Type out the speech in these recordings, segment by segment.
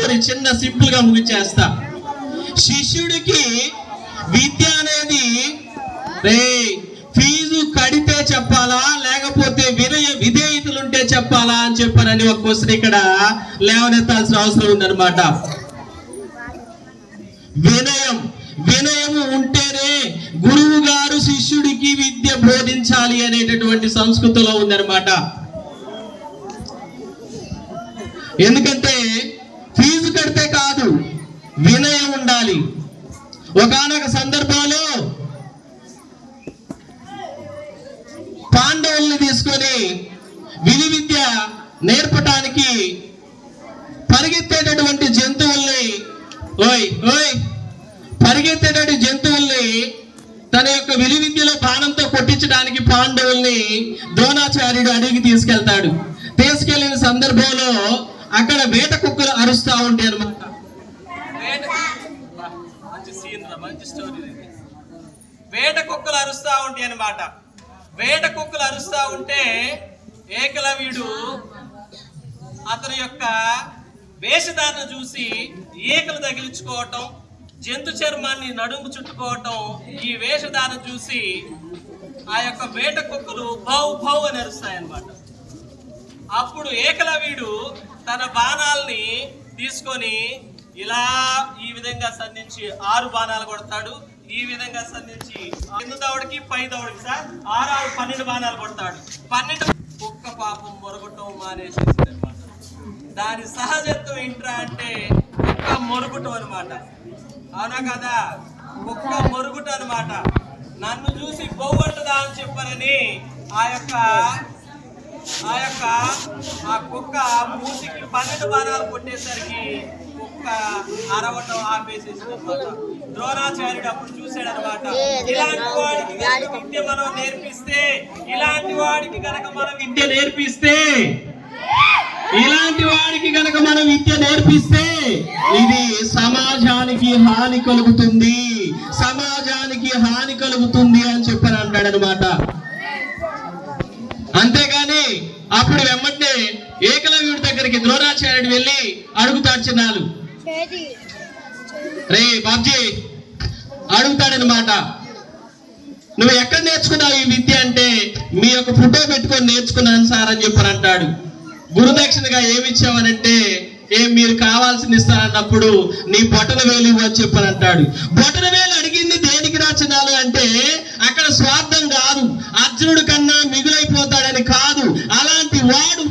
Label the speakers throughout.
Speaker 1: Story చిన్న simple గా ముగిచేస్తా. శిష్యుడికి విద్య అనేది ఫీజు కడితే చెప్పాలా లేకపోతే విధేయతలు ఉంటే చెప్పాలా అని చెప్పారని ఒక క్వశ్చన్ ఇక్కడ లేవనెత్తాల్సిన అవసరం ఉందన్నమాట. వినయము ఉంటేనే గురువు గారు శిష్యుడికి విద్య బోధించాలి అనేటటువంటి సంస్కృతిలో ఉందన్నమాట. ఎందుకంటే ఫీజు కడితే కాదు, వినయం ఉండాలి. ఒకానొక సందర్భంలో పాండవుల్ని తీసుకొని విలువిద్య నేర్పటానికి పరిగెత్తేటటువంటి జంతువుల్ని తన యొక్క విలువిద్యలో బాణంతో కొట్టించడానికి పాండవుల్ని ద్రోణాచార్యుడు అడవికి తీసుకెళ్తాడు. తీసుకెళ్లిన సందర్భంలో అక్కడ వేట కుక్కలు అరుస్తా ఉంటాయి అన్నమాట. వేట కుక్కలు అరుస్తా ఉంటాయి అన్నమాట. వేట కుక్కలు అరుస్తా ఉంటే ఏకలవ్యుడు అతని యొక్క వేషధారణ చూసి ఈకలు తగిలించుకోవటం, జంతు చర్మాన్ని నడుము చుట్టుకోవటం, ఈ వేషధారణ చూసి ఆ యొక్క వేట కుక్కలు భౌ భౌ అని అరుస్తాయి అన్నమాట. అప్పుడు ఏకలవ్యుడు తన బాణాలని తీసుకొని ఇలా ఈ విధంగా సంధించి 6 బాణాలు కొడతాడు. ఈ విధంగా సంధించి 2 దవడికి 5 దవడికి సార్ 6 12 బాణాలు కొడతాడు. 12 కుక్క పాపం మొరగటం మానేసేసింది అనమాట. దాని సహజత్వం ఏంట్రా అంటే కుక్క మొరుగుటం అనమాట. అవునా కదా? కుక్క మొరుగుట అనమాట. నన్ను చూసి బొవ్వంటదా అని చెప్పారని ఆ కుక్క మూసికి 12 బాణాలు కొట్టేసరికి కుక్క అరవటం ఆపేసేసింది అనమాట. ద్రోణాచార్యుడు అప్పుడు చూశాడు అనమాట. ఇలాంటి వాడికి కనుక విద్య మనం నేర్పిస్తే ఇది సమాజానికి హాని కలుగుతుంది అని చెప్పని అంటాడు అనమాట. అంతేగాని అప్పుడు వెంబటే ఏకలవ్యుడి దగ్గరికి ద్రోణాచార్యుడు వెళ్ళి అడుగుతాడు. చిన్నాలు రే బాబ్జీ అడుగుతాడనమాట. నువ్వు ఎక్కడ నేర్చుకున్నావు ఈ విద్య అంటే మీ యొక్క ఫోటో పెట్టుకొని నేర్చుకున్నాను సార్ అని చెప్పని అంటాడు. గురుదక్షిణగా ఏమి ఇచ్చావనంటే మీరు కావాల్సింది ఇస్తానన్నప్పుడు నీ బొటన వేలు ఇవ్వని చెప్పని అంటాడు. బొటన వేలు అడిగింది దేనికి రాచినాలు అంటే అక్కడ స్వార్థం కాదు, అర్జునుడు కన్నా మిగులైపోతాడని కాదు. అలాంటి వాడు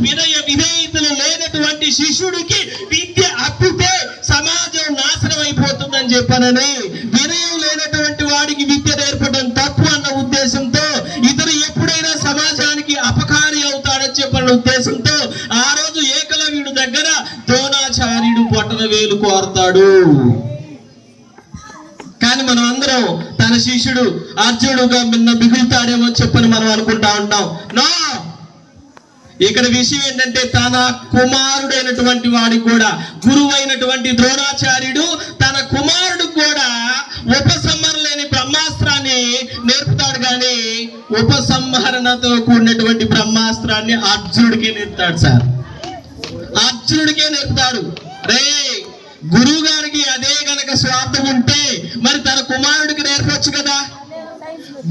Speaker 1: విధేయతలు లేనటువంటి శిష్యుడికి విద్య అప్పితే సమాజం నాశనం అయిపోతుందని చెప్పనని వినయం లేనటువంటి వాడికి విద్య నేర్పడం తప్పు అన్న ఉద్దేశంతో ఇతరు ఎప్పుడైనా సమాజానికి అపకారి అవుతాడని చెప్పిన ఉద్దేశంతో ఆ రోజు ఏకలవ్యుడి దగ్గర ద్రోణాచార్యుడు బొటన వేలు కోరతాడు. కానీ మనం అందరం తన శిష్యుడు అర్జునుడుగా మిగులుతాడేమో చెప్పని మనం అనుకుంటా ఉంటాం. నో, ఇక్కడ విషయం ఏంటంటే తన కుమారుడైనటువంటి వాడికి కూడా గురువు అయినటువంటి ద్రోణాచార్యుడు తన కుమారుడు కూడా ఉపసంహరణ లేని బ్రహ్మాస్త్రాన్ని నేర్పుతాడు. కానీ ఉపసంహరణతో కూడినటువంటి బ్రహ్మాస్త్రాన్ని అర్జునుడికే నేర్పుతాడు సార్. అర్జునుడికే నేర్పుతాడు. రే గురువు గారికి అదే గనక స్వార్థం ఉంటే మరి తన కుమారుడికి నేర్పొచ్చు కదా.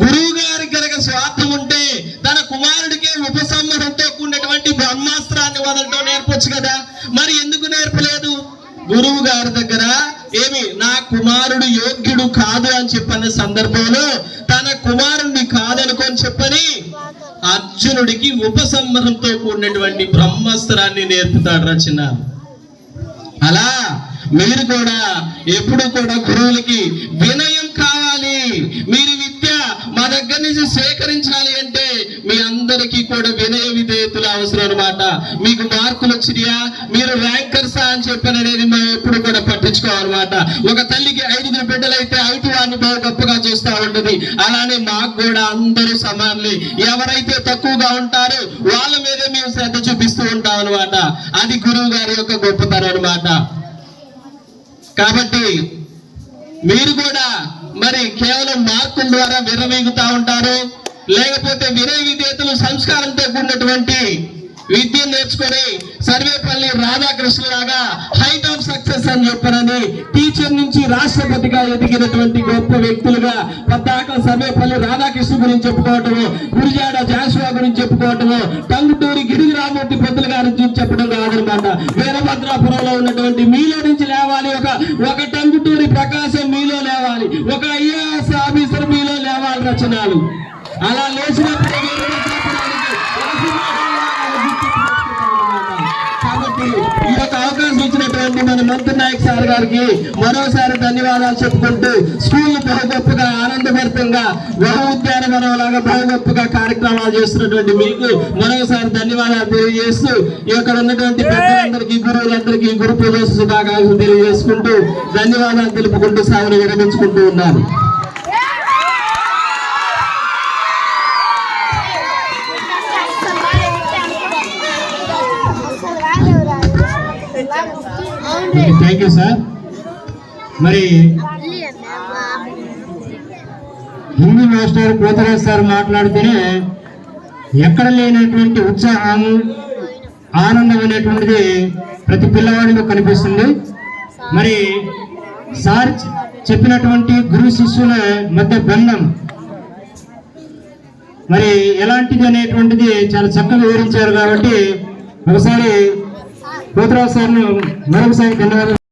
Speaker 1: గురువు గారికి గనక స్వార్థం ఉంటే తన కుమారుడికే ఉపసంహరణతో కూడినటువంటి బ్రహ్మాస్త్రాన్ని వదలటం నేర్పొచ్చు కదా. మరి ఎందుకు నేర్పలేదు? గురువు గారి దగ్గర నా కుమారుడు యోగ్యుడు కాదు అని చెప్పిన సందర్భంలో తన కుమారుడిని కాదనుకొని చెప్పని అర్జునుడికి ఉపసంహరణతో కూడినటువంటి బ్రహ్మాస్త్రాన్ని నేర్పుతాడు రచన. అలా మీరు కూడా ఎప్పుడు కూడా గురువులకి వినయం కావాలి. మీరు విద్య మా దగ్గర నుంచి స్వీకరించాలి అంటే మీ అందరికీ కూడా వినయ విధేయతలు అవసరం అనమాట. మీకు మార్కులు వచ్చినాయా, మీరు ర్యాంకర్సా అని చెప్పిననేది మేము ఎప్పుడు కూడా పట్టించుకోవాలన్నమాట. ఒక తల్లికి 5 బిడ్డలైతే 5 వారిని బాగా గొప్పగా చూస్తూ ఉంటుంది. అలానే మాకు కూడా అందరూ సమానులే. ఎవరైతే తక్కువగా ఉంటారో వాళ్ళ మీదే మేము శ్రద్ధ చూపిస్తూ ఉంటాం అనమాట. అది గురువు గారి యొక్క గొప్పతనం అనమాట. కాబట్టి మీరు కూడా మరి కేవలం మార్కుల ద్వారా విర్రవీగుతా ఉంటారు, లేకపోతే వినయ విధేయతలు సంస్కారంతో కూడినటువంటి విద్యను నేర్చుకొని సర్వేపల్లి రాధాకృష్ణ లాగా హైట్ ఆఫ్ సక్సెస్ అని చెప్పనని టీచర్ నుంచి రాష్ట్రపతిగా ఎదిగినటువంటి గొప్ప వ్యక్తులుగా పద్దాక సర్వేపల్లి రాధాకృష్ణ గురించి చెప్పుకోవటము, గురిజాడ జాషువా గురించి చెప్పుకోవటము, టంగుటూరి గిడుగు రామూర్తి పంతులు గారి గురించి చెప్పడం కాదనమాట. వీరభద్రాపురంలో ఉన్నటువంటి మీలో నుంచి లేవాలి, ఒక టంగుటూరి ప్రకాశం మీలో లేవాలి, ఒక ఐఏఎస్ ఆఫీసర్ మీలో లేవాలి రచనలు. అలా లేచినప్పుడు కాబట్టి ఈ యొక్క అవకాశం ఇచ్చినటువంటి మన మంత్రి నాయక్ సార్ గారికి మరోసారి ధన్యవాదాలు చెప్పుకుంటూ స్కూల్ బహుగొప్పగా ఆనందభరితంగా బహు ఉద్యానవనం లాగా బహుగొప్పగా కార్యక్రమాలు చేస్తున్నటువంటి మీకు మరోసారి ధన్యవాదాలు తెలియజేస్తూ ఇక్కడ ఉన్నటువంటి పెద్దలందరికీ గురువులందరికీ గురు పూజ శుభాకాంక్షలు తెలియజేసుకుంటూ ధన్యవాదాలు తెలుపుకుంటూ సాగును విరమించుకుంటూ ఉన్నాను. Thank you sir. మరి హిందీ మాస్టర్ పోతరాజ్ సార్ మాట్లాడితేనే ఎక్కడ లేనటువంటి ఉత్సాహం ఆనందం అనేటువంటిది ప్రతి పిల్లవాడిలో కనిపిస్తుంది. మరి సార్ చెప్పినటువంటి గురు శిష్యుల మధ్య బంధం మరి ఎలాంటిది అనేటువంటిది చాలా చక్కగా వివరించారు. కాబట్టి ఒకసారి పోతరాజ్ సార్ను మరొకసారి ధన్యవాదాలు.